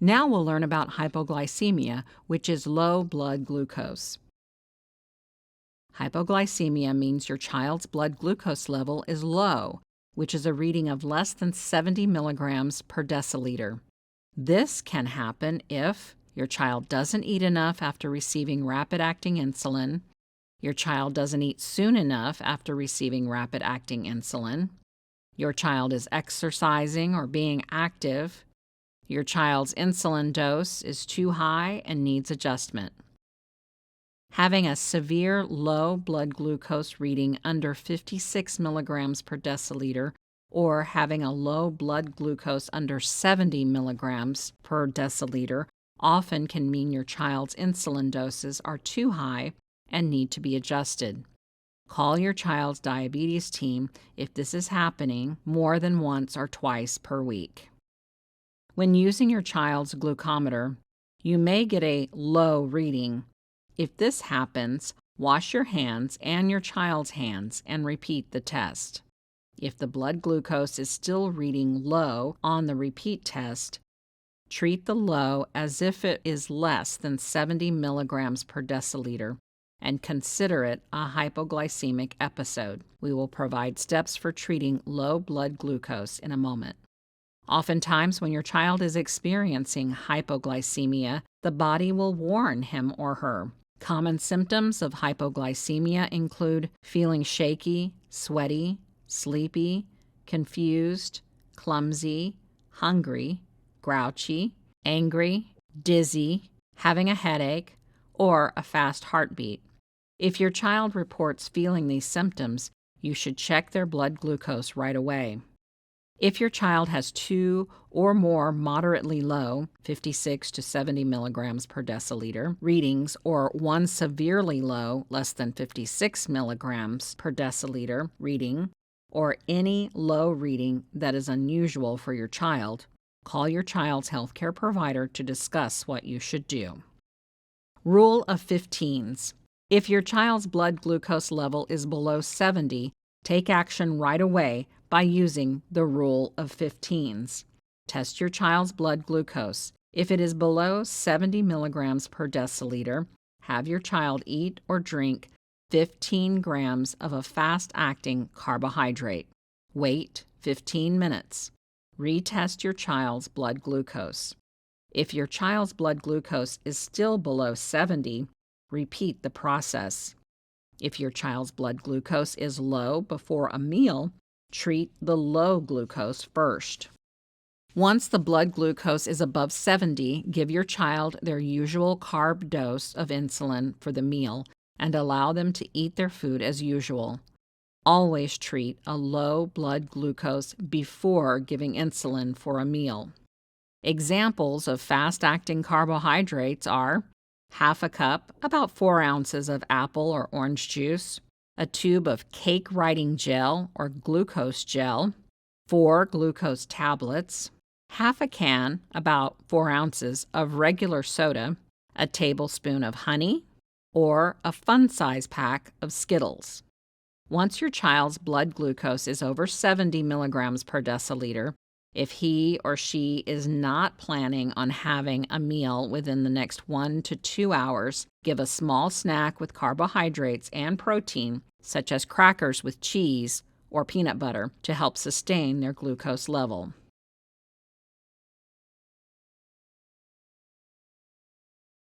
Now we'll learn about hypoglycemia, which is low blood glucose. Hypoglycemia means your child's blood glucose level is low, which is a reading of less than 70 milligrams per deciliter. This can happen if your child doesn't eat enough after receiving rapid-acting insulin, your child doesn't eat soon enough after receiving rapid-acting insulin, your child is exercising or being active, your child's insulin dose is too high and needs adjustment. Having a severe low blood glucose reading under 56 milligrams per deciliter or having a low blood glucose under 70 milligrams per deciliter often can mean your child's insulin doses are too high and need to be adjusted. Call your child's diabetes team if this is happening more than once or twice per week. When using your child's glucometer, you may get a low reading. If this happens, wash your hands and your child's hands and repeat the test. If the blood glucose is still reading low on the repeat test, treat the low as if it is less than 70 milligrams per deciliter and consider it a hypoglycemic episode. We will provide steps for treating low blood glucose in a moment. Oftentimes, when your child is experiencing hypoglycemia, the body will warn him or her. Common symptoms of hypoglycemia include feeling shaky, sweaty, sleepy, confused, clumsy, hungry, grouchy, angry, dizzy, having a headache, or a fast heartbeat. If your child reports feeling these symptoms, you should check their blood glucose right away. If your child has 2 or more moderately low, 56 to 70 milligrams per deciliter, readings, or 1 severely low, less than 56 milligrams per deciliter reading, or any low reading that is unusual for your child, call your child's healthcare provider to discuss what you should do. Rule of 15s. If your child's blood glucose level is below 70, take action right away by using the rule of 15s. Test your child's blood glucose. If it is below 70 milligrams per deciliter, have your child eat or drink 15 grams of a fast-acting carbohydrate. Wait 15 minutes. Retest your child's blood glucose. If your child's blood glucose is still below 70, repeat the process. If your child's blood glucose is low before a meal, treat the low glucose first. Once the blood glucose is above 70, give your child their usual carb dose of insulin for the meal and allow them to eat their food as usual. Always treat a low blood glucose before giving insulin for a meal. Examples of fast-acting carbohydrates are half a cup, about 4 ounces of apple or orange juice, a tube of cake writing gel or glucose gel, 4 glucose tablets, half a can, about 4 ounces, of regular soda, a tablespoon of honey, or a fun-size pack of Skittles. Once your child's blood glucose is over 70 milligrams per deciliter, if he or she is not planning on having a meal within the next 1 to 2 hours, give a small snack with carbohydrates and protein, such as crackers with cheese or peanut butter, to help sustain their glucose level.